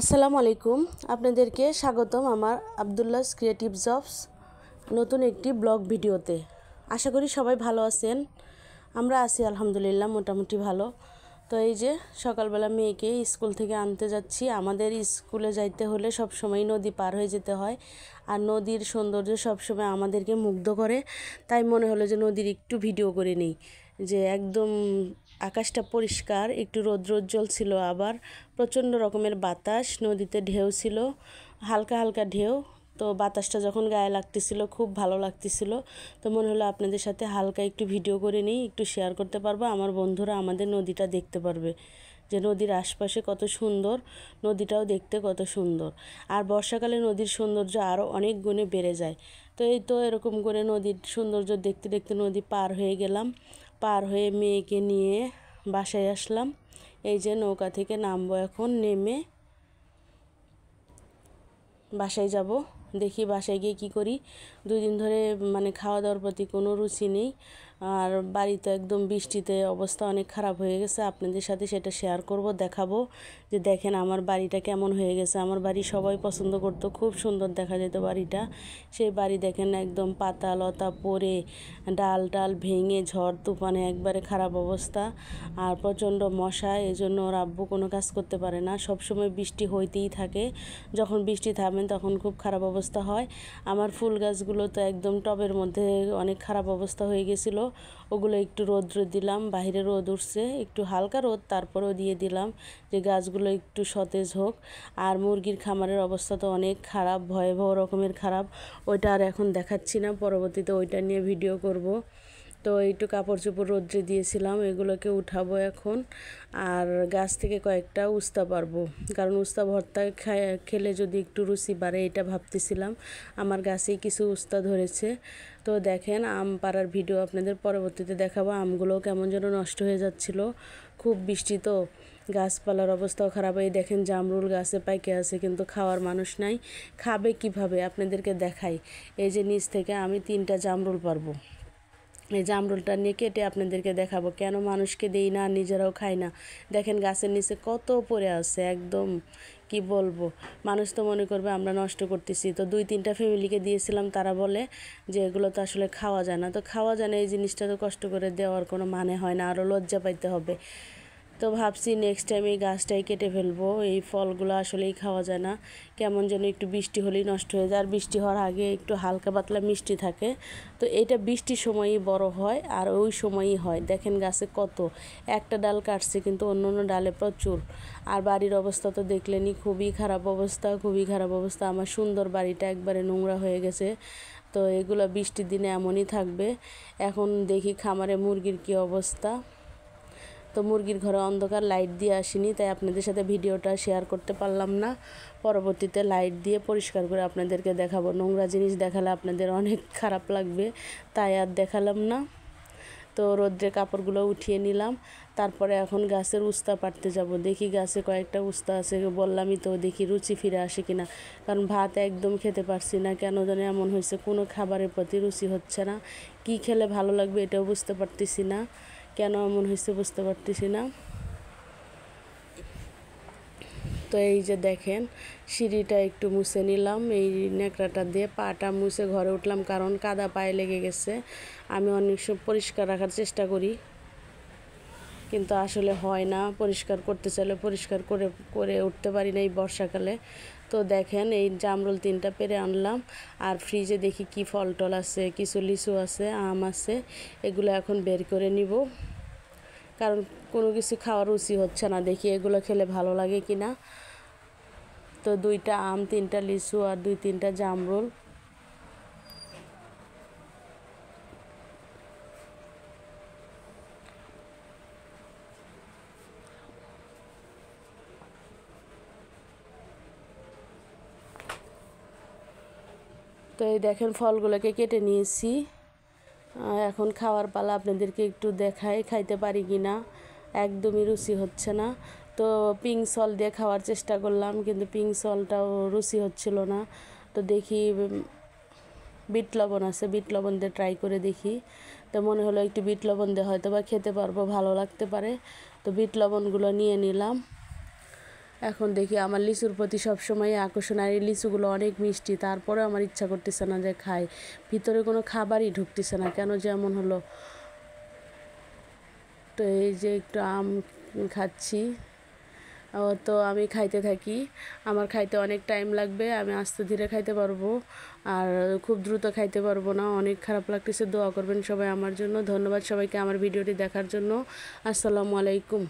আসসালামু আলাইকুম। আপনাদেরকে স্বাগতম আমার আব্দুল্লাহস ক্রিয়েটিভ জবস নতুন একটি ব্লগ ভিডিওতে। আশা করি সবাই ভালো আছেন। আমরা আছি আলহামদুলিল্লাহ মোটামুটি ভালো। তো এই যে সকালবেলা মেয়েকে স্কুল থেকে আনতে যাচ্ছি। আমাদের স্কুলে যাইতে হলে সবসময় নদী পার হয়ে যেতে হয়, আর নদীর সৌন্দর্য সবসময় আমাদেরকে মুগ্ধ করে। তাই মনে হলো যে নদীর একটু ভিডিও করে নিই। যে একদম আকাশটা পরিষ্কার, একটু রৌদ্রোজ্জ্বল ছিল, আবার প্রচণ্ড রকমের বাতাস, নদীতে ঢেউ ছিল, হালকা হালকা ঢেউ। তো বাতাসটা যখন গায়ে লাগতেছিল খুব ভালো লাগতেছিল। তো মনে হলো আপনাদের সাথে হালকা একটু ভিডিও করে নিই, একটু শেয়ার করতে পারবো, আমার বন্ধুরা আমাদের নদীটা দেখতে পারবে যে নদীর আশপাশে কত সুন্দর, নদীটাও দেখতে কত সুন্দর। আর বর্ষাকালে নদীর সৌন্দর্য আরও অনেক গুণে বেড়ে যায়। তো এই তো এরকম করে নদীর সৌন্দর্য দেখতে দেখতে নদী পার হয়ে গেলাম। পার হয়ে মেয়েকে নিয়ে বাসায় আসলাম। এই যে নৌকা থেকে নামবো, এখন নেমে বাসায় যাব। দেখি বাসায় গিয়ে কী করি। 2 দিন ধরে খাওয়া দাওয়ার প্রতি কোনো রুচি নেই। আর বাড়িতে একদম বৃষ্টিতে অবস্থা অনেক খারাপ হয়ে গেছে। আপনাদের সাথে সেটা শেয়ার করব, দেখাবো যে দেখেন আমার বাড়িটা কেমন হয়ে গেছে। আমার বাড়ি সবাই পছন্দ করতো, খুব সুন্দর দেখা যেত বাড়িটা। সেই বাড়ি দেখেন একদম পাতা লতা পড়ে, ডাল টাল ভেঙে, ঝড় তুফানে একবারে খারাপ অবস্থা। আর প্রচণ্ড মশা, এজন্য ওর আব্বু কোনো কাজ করতে পারে না। সবসময় বৃষ্টি হইতেই থাকে, যখন বৃষ্টি থামে তখন খুব খারাপ অবস্থা হয়। আমার ফুল গাছগুলো তো একদম টবের মধ্যে অনেক খারাপ অবস্থা হয়ে গেছিলো। ওগুলো একটু রোদ্র দিলাম, বাইরে রোদ উঠছে, একটু হালকা রোদ, তারপরেও দিয়ে দিলাম যে গাছগুলো একটু সতেজ হোক। আর মুরগির খামারের অবস্থা তো অনেক খারাপ, ভয়াবহ রকমের খারাপ। ওইটা আর এখন দেখাচ্ছি না, পরবর্তীতে ওইটা নিয়ে ভিডিও করব। তো একটু কাপড় চোপড় রোদ্রে দিয়েছিলাম, এগুলোকে উঠাবো এখন। আর গাছ থেকে কয়েকটা উস্তা পারবো, কারণ উস্তা ভর্তা খেলে যদি একটু রুচি বাড়ে, এটা ভাবতেছিলাম। আমার গাছেই কিছু উস্তা ধরেছে। তো দেখেন আম পাড়ার ভিডিও আপনাদের পরবর্তীতে দেখাবো। আমগুলো কেমন যেন নষ্ট হয়ে যাচ্ছিল, খুব বৃষ্টি তো, গাছপালার অবস্থাও খারাপ। এই দেখেন জামরুল গাছে পাইকে আছে, কিন্তু খাওয়ার মানুষ নাই। খাবে কিভাবে আপনাদেরকে দেখাই। এই যে নিচ থেকে আমি 3টা জামরুল পারবো। এই জামরুলটা নিয়ে কেটে আপনাদেরকে দেখাবো, কেন মানুষকে দেই না, নিজেরাও খাই না। দেখেন গাছের নিচে কত পড়ে আছে, একদম কি বলবো। মানুষ তো মনে করবে আমরা নষ্ট করতেছি। তো 2-3টা ফ্যামিলিকে দিয়েছিলাম, তারা বলে যে এগুলো তো আসলে খাওয়া যায় না। তো খাওয়া যায় না, এই জিনিসটা তো কষ্ট করে দেওয়ার কোনো মানে হয় না, আরও লজ্জা পাইতে হবে। তো ভাবছি নেক্সট টাইম এই গাছটাই কেটে ফেলবো। এই ফলগুলো আসলেই খাওয়া যায় না, কেমন যেন একটু বৃষ্টি হলেই নষ্ট হয়ে যায়। আর বৃষ্টি হওয়ার আগে একটু হালকা পাতলা মিষ্টি থাকে। তো এটা বৃষ্টির সময়ই বড় হয়, আর ওই সময়ই হয়। দেখেন গাছে কত, একটা ডাল কাটছে কিন্তু অন্য অন্য ডালে প্রচুর। আর বাড়ির অবস্থা তো দেখলেনই, খুবই খারাপ অবস্থা, খুবই খারাপ অবস্থা। আমার সুন্দর বাড়িটা একবারে নোংরা হয়ে গেছে। তো এগুলো বৃষ্টির দিনে এমনই থাকবে। এখন দেখি খামারে মুরগির কী অবস্থা। তো মুরগির ঘরে অন্ধকার, লাইট দিয়ে আসিনি, তাই আপনাদের সাথে ভিডিওটা শেয়ার করতে পারলাম না। পরবর্তীতে লাইট দিয়ে পরিষ্কার করে আপনাদেরকে দেখাবো। নোংরা জিনিস দেখালে আপনাদের অনেক খারাপ লাগবে, তাই আর দেখালাম না। তো রোদ্রে কাপড়গুলো উঠিয়ে নিলাম। তারপরে এখন গাছের উস্তা পাড়তে যাব। দেখি গাছে কয়েকটা উস্তা আছে, বললামই তো, দেখি রুচি ফিরে আসে কিনা। কারণ ভাত একদম খেতে পারছি না, কেন জানি এমন হয়েছে, কোনো খাবারের প্রতি রুচি হচ্ছে না। কি খেলে ভালো লাগবে এটাও বুঝতে পারতেছি না, কেন এমন হয়েছে বুঝতে পারতেছি না। তো এই যে দেখেন সিঁড়িটা একটু মুছে নিলাম, এই ন্যাকড়াটা দিয়ে পাটা মুছে ঘরে উঠলাম, কারণ কাদা পায়ে লেগে গেছে। আমি অনেক সময় পরিষ্কার রাখার চেষ্টা করি, কিন্তু আসলে হয় না। পরিষ্কার করতে চাইলে পরিষ্কার করে করে উঠতে পারি না এই বর্ষাকালে। তো দেখেন এই জামরুল 3টা পেরে আনলাম। আর ফ্রিজে দেখি কি ফল টল আছে, কিছু লিচু আছে, আম আছে, এগুলো এখন বের করে নিব। কারণ কোনো কিছু খাওয়ার রুচি হচ্ছে না, দেখি এগুলো খেলে ভালো লাগে কি না। তো 2টা আম, 3টা লিচু আর 2-3টা জামরুল। তো এই দেখেন ফলগুলোকে কেটে নিয়েছি। এখন খাওয়ার পালা, আপনাদেরকে একটু দেখাই খাইতে পারি কি না। একদমই রুচি হচ্ছে না। তো পিঙ্ক সল দিয়ে খাওয়ার চেষ্টা করলাম, কিন্তু পিঙ্ক সলটাও রুচি হচ্ছিল না। তো দেখি বিট লবণ আছে, বিট লবণ দিয়ে ট্রাই করে দেখি। তো মনে হলো একটু বিট লবণ দিয়ে হয়তো বা খেতে পারবো, ভালো লাগতে পারে। তো বিট লবণগুলো নিয়ে নিলাম। এখন দেখি আমার লিচুর প্রতি সবসময় আকর্ষণ, আর এই লিচুগুলো অনেক মিষ্টি, তারপরে আমার ইচ্ছা করতেছে না যে খাই, ভিতরে কোনো খাবারই ঢুকতেছে না, কেন যেমন হলো। তো এই যে একটু আম খাচ্ছি, তো আমি খাইতে থাকি। আমার খাইতে অনেক টাইম লাগবে, আমি আস্তে ধীরে খাইতে পারবো, আর খুব দ্রুত খাইতে পারবো না। অনেক খারাপ লাগতেছে, দোয়া করবেন সবাই আমার জন্য। ধন্যবাদ সবাইকে আমার ভিডিওটি দেখার জন্য। আসসালামু আলাইকুম।